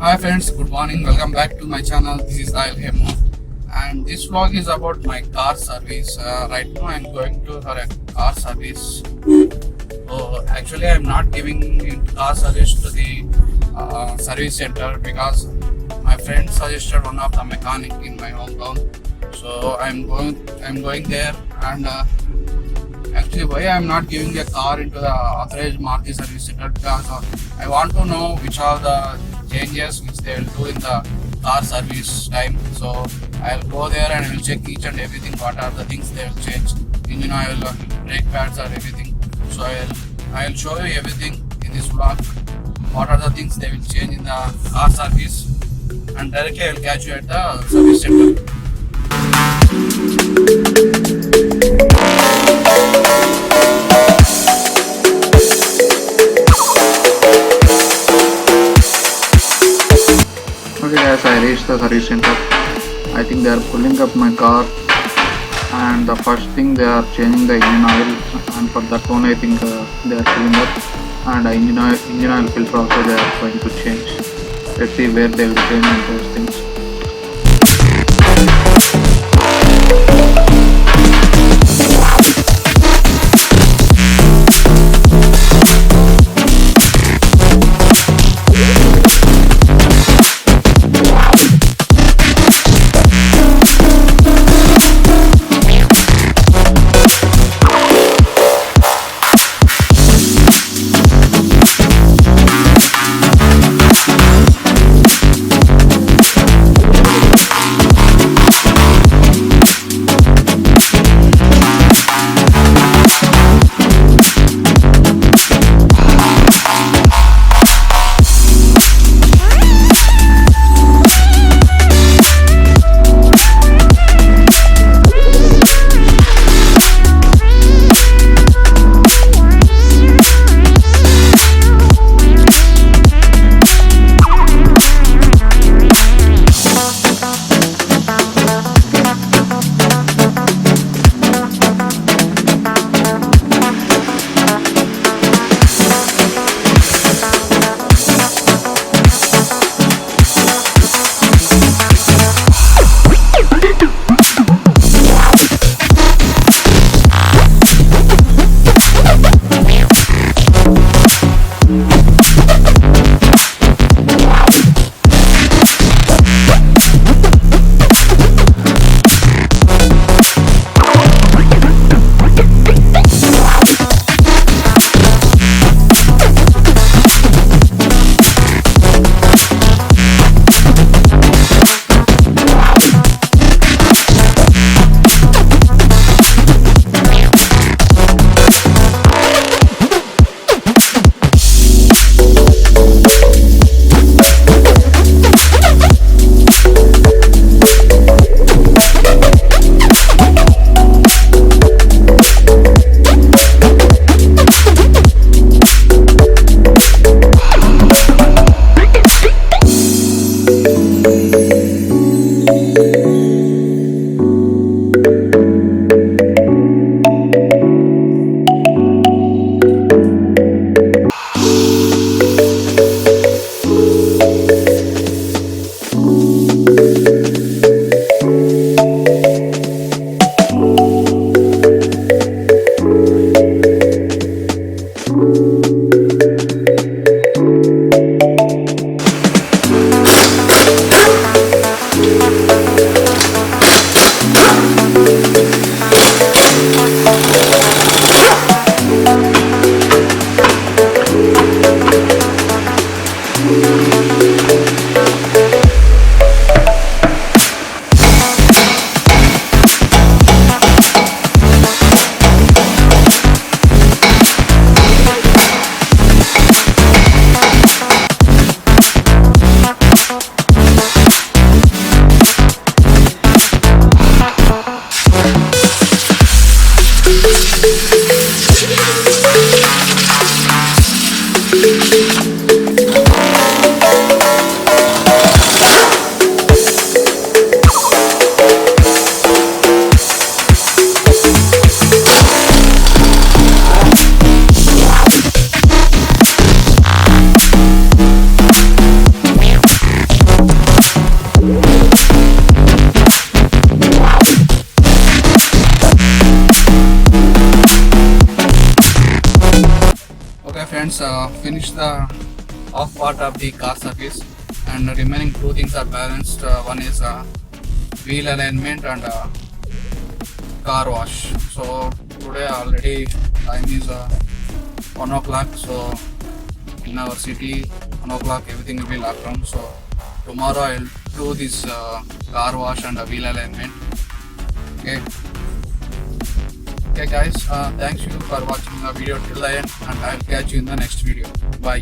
Hi friends, good morning. Welcome back to my channel. This is Dahil Hemo, and this vlog is about my car service. Right now, I'm going to for a car service. So actually, I'm not giving car service to the service center because my friend suggested one of the mechanic in my hometown. So I'm going there, and actually, why I'm not giving a car into the authorized Maruti service center because I want to know which are the changes which they will do in the car service time. So I'll go there and I will check each and everything. What are the things they will change? Engine oil, brake pads, or everything. So I'll show you everything in this vlog. What are the things they will change in the car service, and directly I will catch you at the service center. Okay guys, I reached the service center. I think they are pulling up my car, and the first thing they are changing the engine oil, and for that one I think they are filling up, and engine oil filter also they are going to change. Let's see where they will change and those things. finished the off part of the car service, and the remaining two things are balanced. One is wheel alignment and car wash. So today already time is 1 o'clock. So in our city, 1 o'clock everything will be locked down. So tomorrow I'll do this car wash and wheel alignment. Okay. Okay guys, thanks you for watching the video till the end, and I'll catch you in the next video. Bye.